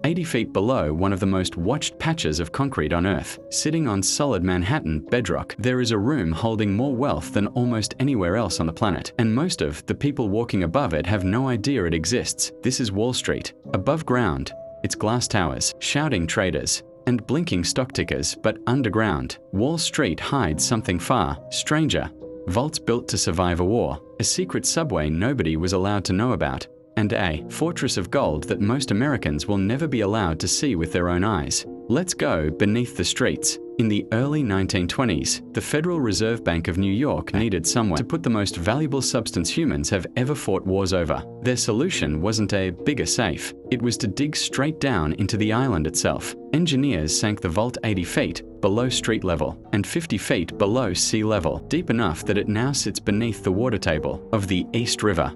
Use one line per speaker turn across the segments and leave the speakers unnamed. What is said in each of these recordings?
80 feet below one of the most watched patches of concrete on Earth. Sitting on solid Manhattan bedrock, there is a room holding more wealth than almost anywhere else on the planet, and most of the people walking above it have no idea it exists. This is Wall Street. Above ground, it's glass towers, shouting traders, and blinking stock tickers, but underground, Wall Street hides something far stranger. Vaults built to survive a war, a secret subway nobody was allowed to know about, and a fortress of gold that most Americans will never be allowed to see with their own eyes. Let's go beneath the streets. In the early 1920s, the Federal Reserve Bank of New York needed somewhere to put the most valuable substance humans have ever fought wars over. Their solution wasn't a bigger safe. It was to dig straight down into the island itself. Engineers sank the vault 80 feet below street level and 50 feet below sea level, deep enough that it now sits beneath the water table of the East River.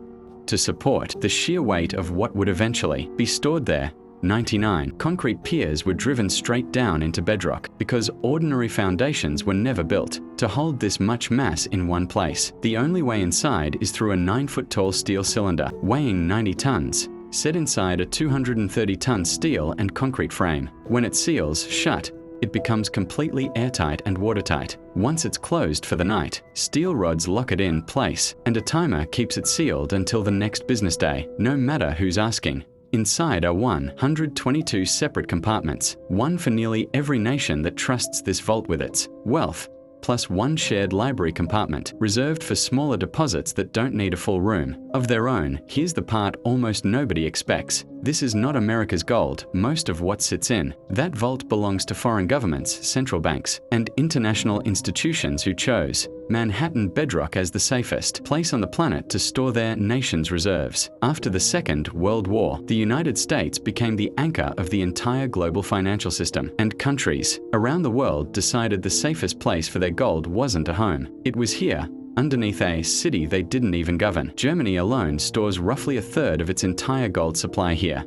To support the sheer weight of what would eventually be stored there, 99 concrete piers were driven straight down into bedrock because ordinary foundations were never built to hold this much mass in one place. The only way inside is through a 9-foot-tall steel cylinder weighing 90 tons, set inside a 230-ton steel and concrete frame. When it seals shut, it becomes completely airtight and watertight. Once it's closed for the night, steel rods lock it in place, and a timer keeps it sealed until the next business day, no matter who's asking. Inside are 122 separate compartments, one for nearly every nation that trusts this vault with its wealth, plus one shared library compartment, reserved for smaller deposits that don't need a full room of their own. Here's the part almost nobody expects. This is not America's gold. Most of what sits in that vault belongs to foreign governments, central banks, and international institutions who chose Manhattan bedrock as the safest place on the planet to store their nation's reserves. After the Second World War, the United States became the anchor of the entire global financial system, and countries around the world decided the safest place for their gold wasn't a home. It was here, underneath a city they didn't even govern. Germany alone stores roughly a third of its entire gold supply here.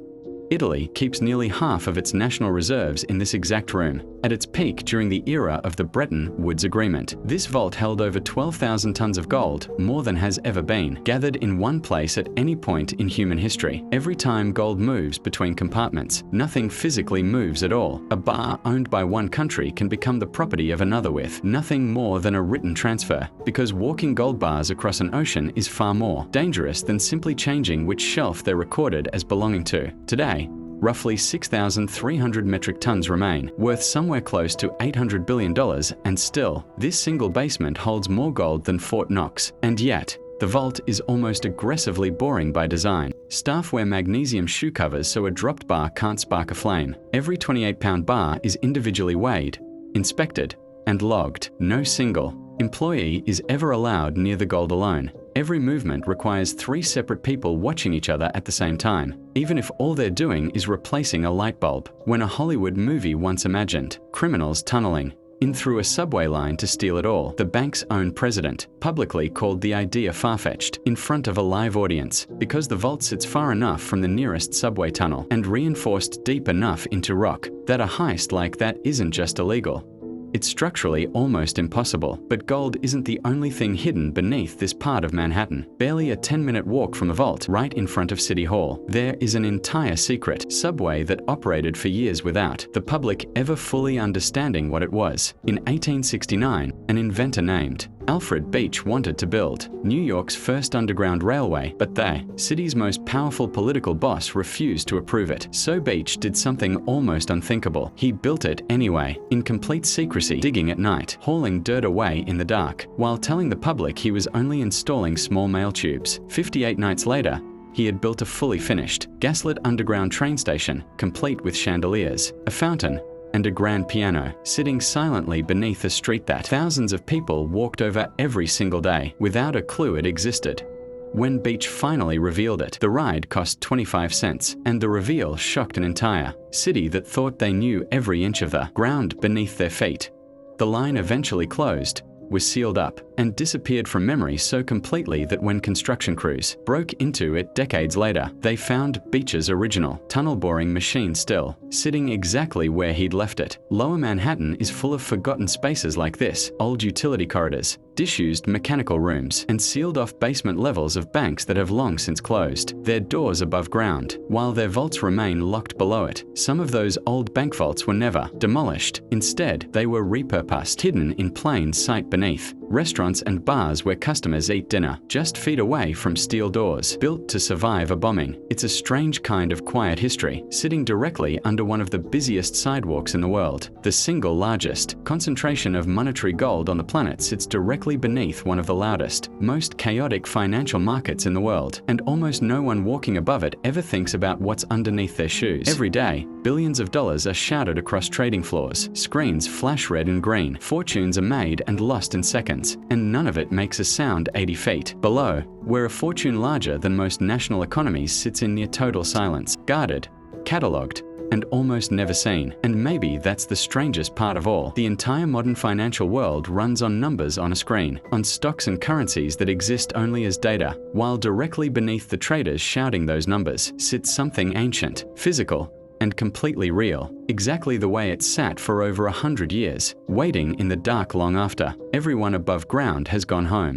Italy keeps nearly half of its national reserves in this exact room. At its peak during the era of the Bretton Woods Agreement, this vault held over 12,000 tons of gold, more than has ever been gathered in one place at any point in human history. Every time gold moves between compartments, nothing physically moves at all. A bar owned by one country can become the property of another with nothing more than a written transfer, because walking gold bars across an ocean is far more dangerous than simply changing which shelf they're recorded as belonging to. Today, roughly 6,300 metric tons remain, worth somewhere close to $800 billion, and still, this single basement holds more gold than Fort Knox. And yet, the vault is almost aggressively boring by design. Staff wear magnesium shoe covers so a dropped bar can't spark a flame. Every 28-pound bar is individually weighed, inspected, and logged. No single employee is ever allowed near the gold alone. Every movement requires 3 separate people watching each other at the same time, even if all they're doing is replacing a light bulb. When a Hollywood movie once imagined criminals tunneling in through a subway line to steal it all, the bank's own president publicly called the idea far-fetched in front of a live audience, because the vault sits far enough from the nearest subway tunnel and reinforced deep enough into rock that a heist like that isn't just illegal. It's structurally almost impossible, but gold isn't the only thing hidden beneath this part of Manhattan. Barely a 10-minute walk from the vault, right in front of City Hall, there is an entire secret subway that operated for years without the public ever fully understanding what it was. In 1869, an inventor named Alfred Beach wanted to build New York's first underground railway, but the city's most powerful political boss refused to approve it. So Beach did something almost unthinkable. He built it anyway, in complete secrecy, digging at night, hauling dirt away in the dark, while telling the public he was only installing small mail tubes. 58 nights later, he had built a fully finished, gaslit underground train station, complete with chandeliers, a fountain, and a grand piano, sitting silently beneath a street that thousands of people walked over every single day, without a clue it existed. When Beach finally revealed it, the ride cost 25 cents, and the reveal shocked an entire city that thought they knew every inch of the ground beneath their feet. The line eventually closed, was sealed up, and disappeared from memory so completely that when construction crews broke into it decades later, they found Beach's original tunnel boring machine still sitting exactly where he'd left it. Lower Manhattan is full of forgotten spaces like this: old utility corridors, disused mechanical rooms, and sealed-off basement levels of banks that have long since closed, their doors above ground, while their vaults remain locked below it. Some of those old bank vaults were never demolished. Instead, they were repurposed, hidden in plain sight beneath. Restaurants and bars where customers eat dinner, just feet away from steel doors, built to survive a bombing. It's a strange kind of quiet history, sitting directly under one of the busiest sidewalks in the world. The single largest concentration of monetary gold on the planet sits directly beneath one of the loudest, most chaotic financial markets in the world, and almost no one walking above it ever thinks about what's underneath their shoes. Every day, billions of dollars are shouted across trading floors. Screens flash red and green. Fortunes are made and lost in seconds, and none of it makes a sound 80 feet below, where a fortune larger than most national economies sits in near total silence, guarded, catalogued, and almost never seen. And maybe that's the strangest part of all. The entire modern financial world runs on numbers on a screen, on stocks and currencies that exist only as data, while directly beneath the traders shouting those numbers sits something ancient, physical, and completely real, exactly the way it sat for over 100 years, waiting in the dark long after everyone above ground has gone home.